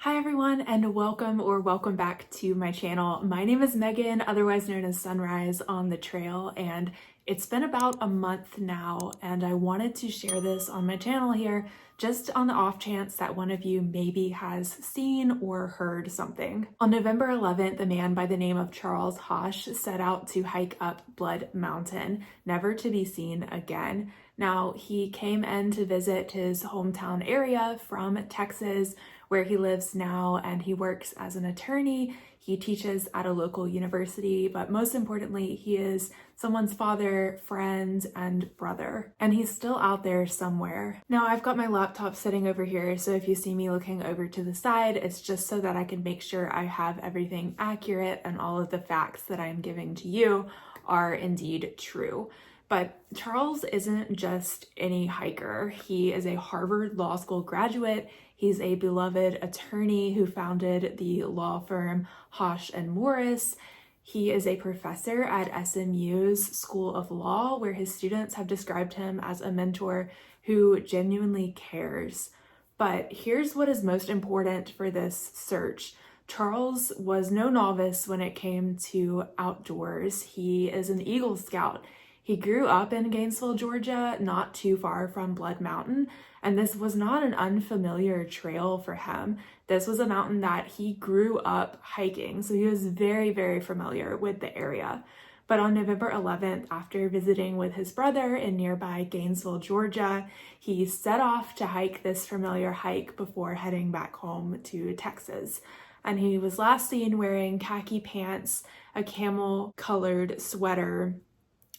Hi everyone, and welcome back to my channel. My name is Megan, otherwise known as Sunrise on the Trail, and it's been about a month now, and I wanted to share this on my channel here just on the off chance that one of you maybe has seen or heard something. On November 11th, a man by the name of Charles Hosch set out to hike up Blood Mountain, never to be seen again. Now, he came in to visit his hometown area from Texas, where he lives now, and he works as an attorney. He teaches at a local university, but most importantly, he is someone's father, friend, and brother. And he's still out there somewhere. Now, I've got my laptop sitting over here, so if you see me looking over to the side, it's just so that I can make sure I have everything accurate and all of the facts that I'm giving to you are indeed true. But Charles isn't just any hiker. He is a Harvard Law School graduate. He's a beloved attorney who founded the law firm Hosch and Morris. He is a professor at SMU's School of Law, where his students have described him as a mentor who genuinely cares. But here's what is most important for this search. Charles was no novice when it came to outdoors. He is an Eagle Scout. He grew up in Gainesville, Georgia, not too far from Blood Mountain, and this was not an unfamiliar trail for him. This was a mountain that he grew up hiking, so he was very, very familiar with the area. But on November 11th, after visiting with his brother in nearby Gainesville, Georgia, he set off to hike this familiar hike before heading back home to Texas. And he was last seen wearing khaki pants, a camel-colored sweater,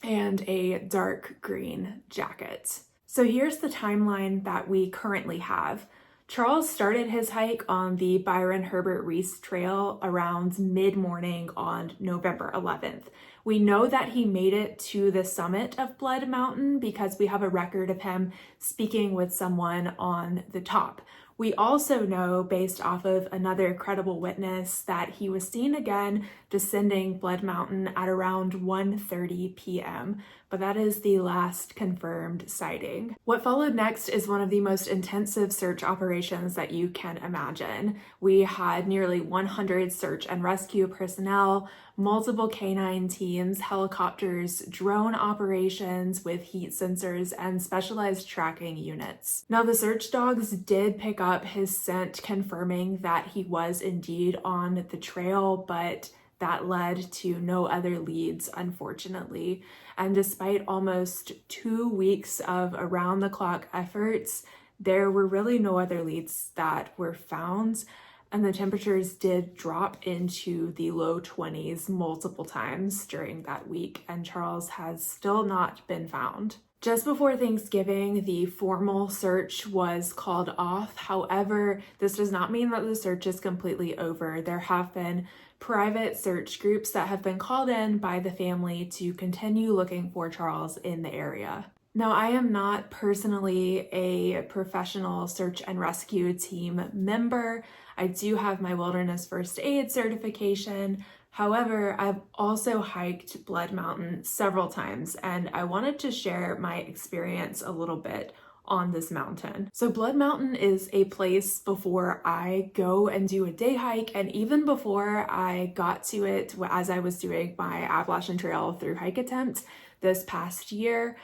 and a dark green jacket. So here's the timeline that we currently have. Charles started his hike on the Byron Herbert Reece Trail around mid-morning on November 11th. We know that he made it to the summit of Blood Mountain because we have a record of him speaking with someone on the top. We also know, based off of another credible witness, that he was seen again descending Blood Mountain at around 1:30 p.m., but that is the last confirmed sighting. What followed next is one of the most intensive search operations that you can imagine. We had nearly 100 search and rescue personnel, multiple canine teams, helicopters, drone operations with heat sensors, and specialized tracking units. Now, the search dogs did pick up his scent, confirming that he was indeed on the trail, but that led to no other leads, unfortunately. And despite almost 2 weeks of around-the-clock efforts, there were really no other leads that were found. And the temperatures did drop into the low 20s multiple times during that week, and Charles has still not been found. Just before Thanksgiving, the formal search was called off. However, this does not mean that the search is completely over. There have been private search groups that have been called in by the family to continue looking for Charles in the area. Now, I am not personally a professional search and rescue team member. I do have my wilderness first aid certification. However, I've also hiked Blood Mountain several times, and I wanted to share my experience a little bit on this mountain. So Blood Mountain is a place before I go and do a day hike, and even before I got to it as I was doing my Appalachian Trail through hike attempt this past year,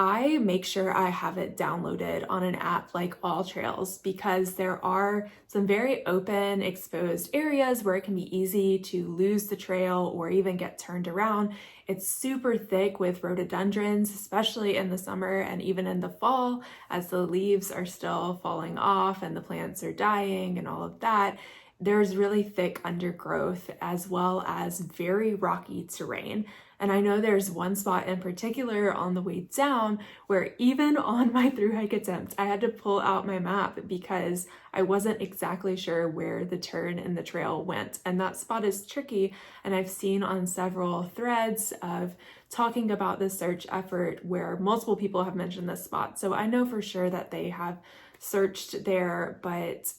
I make sure I have it downloaded on an app like All Trails, because there are some very open, exposed areas where it can be easy to lose the trail or even get turned around. It's super thick with rhododendrons, especially in the summer and even in the fall, as the leaves are still falling off and the plants are dying and all of that. There's really thick undergrowth as well as very rocky terrain. And I know there's one spot in particular on the way down where even on my through hike attempt, I had to pull out my map because I wasn't exactly sure where the turn in the trail went. And that spot is tricky. And I've seen on several threads of talking about this search effort where multiple people have mentioned this spot. So I know for sure that they have searched there, but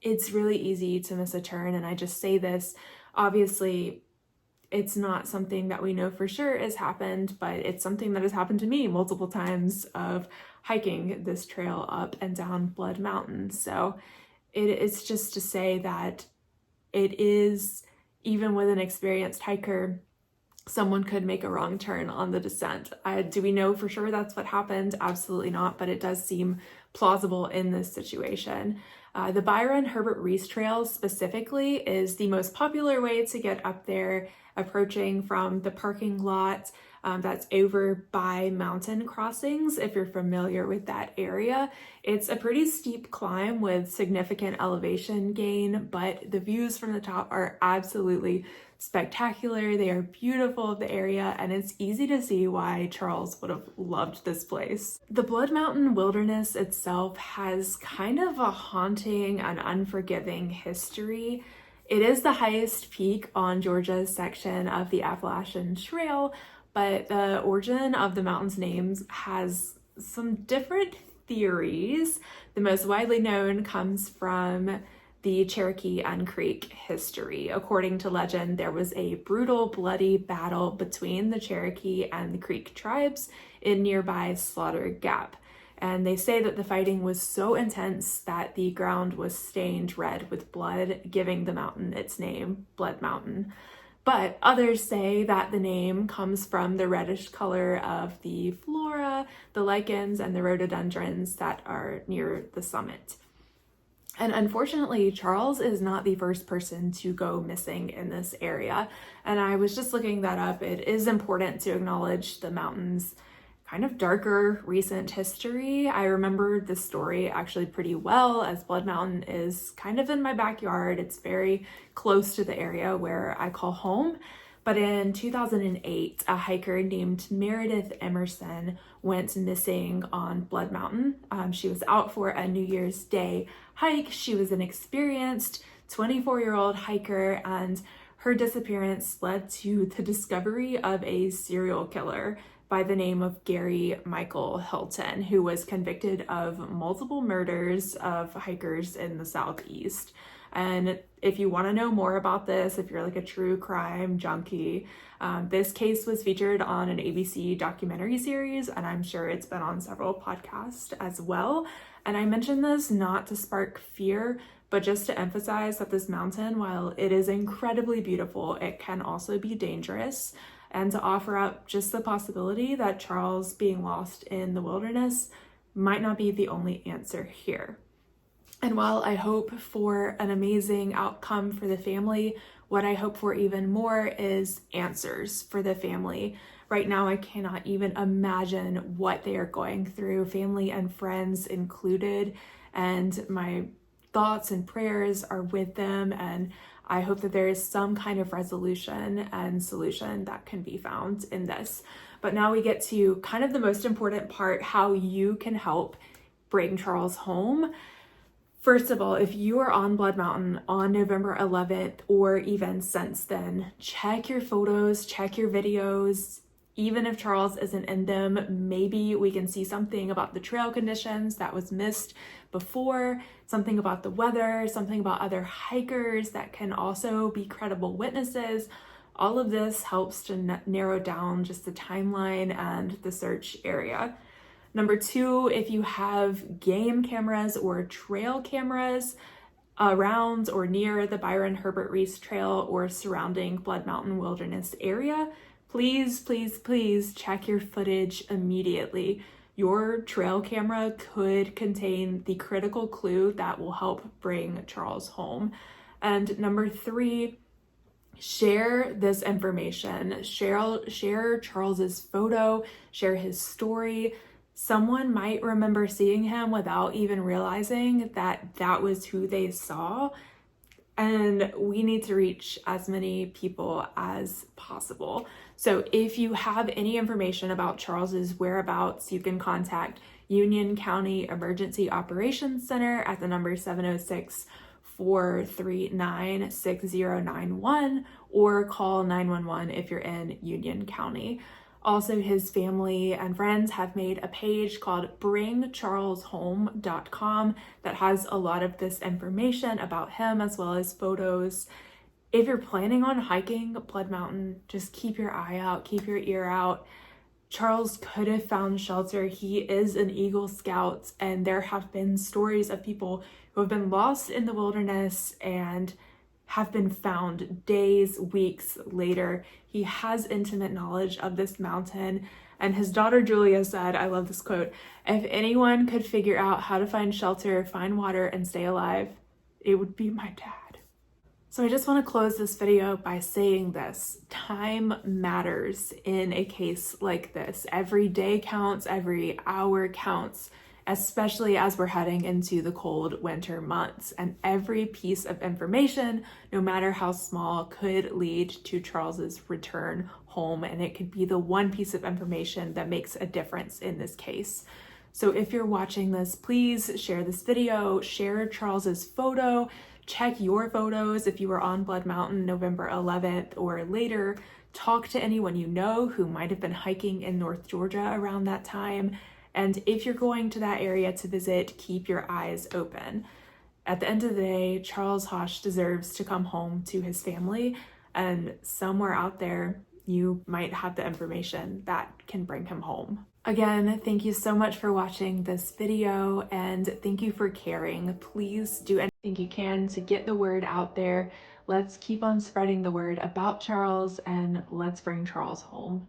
it's really easy to miss a turn. And I just say this, obviously, it's not something that we know for sure has happened, but it's something that has happened to me multiple times of hiking this trail up and down Blood Mountain. So it's just to say that it is, even with an experienced hiker, someone could make a wrong turn on the descent. Do we know for sure that's what happened? Absolutely not, but it does seem plausible in this situation. The Byron Herbert Reece Trail specifically is the most popular way to get up there, approaching from the parking lot that's over by mountain crossings. If you're familiar with that area, it's a pretty steep climb with significant elevation gain, but the views from the top are absolutely spectacular. They are beautiful of the area, and it's easy to see why Charles would have loved this place. The Blood Mountain Wilderness itself has kind of a haunting and unforgiving history. It is the highest peak on Georgia's section of the Appalachian Trail, but the origin of the mountain's names has some different theories. The most widely known comes from the Cherokee and Creek history. According to legend, there was a brutal, bloody battle between the Cherokee and the Creek tribes in nearby Slaughter Gap. And they say that the fighting was so intense that the ground was stained red with blood, giving the mountain its name, Blood Mountain. But others say that the name comes from the reddish color of the flora, the lichens, and the rhododendrons that are near the summit. And unfortunately, Charles is not the first person to go missing in this area. And I was just looking that up. It is important to acknowledge the mountain's kind of darker recent history. I remember this story actually pretty well, as Blood Mountain is kind of in my backyard. It's very close to the area where I call home. But in 2008, a hiker named Meredith Emerson went missing on Blood Mountain. She was out for a New Year's Day hike. She was an experienced 24-year-old hiker, and her disappearance led to the discovery of a serial killer by the name of Gary Michael Hilton, who was convicted of multiple murders of hikers in the Southeast. And if you want to know more about this, if you're like a true crime junkie, this case was featured on an ABC documentary series, and I'm sure it's been on several podcasts as well. And I mention this not to spark fear, but just to emphasize that this mountain, while it is incredibly beautiful, it can also be dangerous, and to offer up just the possibility that Charles being lost in the wilderness might not be the only answer here. And while I hope for an amazing outcome for the family, what I hope for even more is answers for the family. Right now, I cannot even imagine what they are going through, family and friends included, and my thoughts and prayers are with them, and I hope that there is some kind of resolution and solution that can be found in this. But now we get to kind of the most important part, how you can help bring Charles home. First of all, if you are on Blood Mountain on November 11th, or even since then, check your photos, check your videos. Even if Charles isn't in them, maybe we can see something about the trail conditions that was missed before, something about the weather, something about other hikers that can also be credible witnesses. All of this helps to narrow down just the timeline and the search area. Number two, if you have game cameras or trail cameras around or near the Byron Herbert Reece Trail or surrounding Blood Mountain Wilderness area, please, please, please check your footage immediately. Your trail camera could contain the critical clue that will help bring Charles home. And number three, share this information. Share Charles's photo, share his story. Someone might remember seeing him without even realizing that that was who they saw. And we need to reach as many people as possible. So if you have any information about Charles's whereabouts, you can contact Union County Emergency Operations Center at the number 706-439-6091, or call 911 if you're in Union County. Also, his family and friends have made a page called bringcharleshome.com that has a lot of this information about him, as well as photos. If you're planning on hiking Blood Mountain, just keep your eye out, keep your ear out. Charles could have found shelter. He is an Eagle Scout, and there have been stories of people who who have been lost in the wilderness and have been found days, weeks later. He has intimate knowledge of this mountain. And his daughter Julia said, I love this quote, "If anyone could figure out how to find shelter, find water, and stay alive, it would be my dad." So I just want to close this video by saying this: time matters in a case like this. Every day counts, every hour counts, especially as we're heading into the cold winter months. And every piece of information, no matter how small, could lead to Charles's return home. And it could be the one piece of information that makes a difference in this case. So if you're watching this, please share this video, share Charles's photo, check your photos if you were on Blood Mountain November 11th or later. Talk to anyone you know who might have been hiking in North Georgia around that time. And if you're going to that area to visit, keep your eyes open. At the end of the day, Charles Hosch deserves to come home to his family, and somewhere out there, you might have the information that can bring him home. Again, thank you so much for watching this video, and thank you for caring. Please do anything you can to get the word out there. Let's keep on spreading the word about Charles, and let's bring Charles home.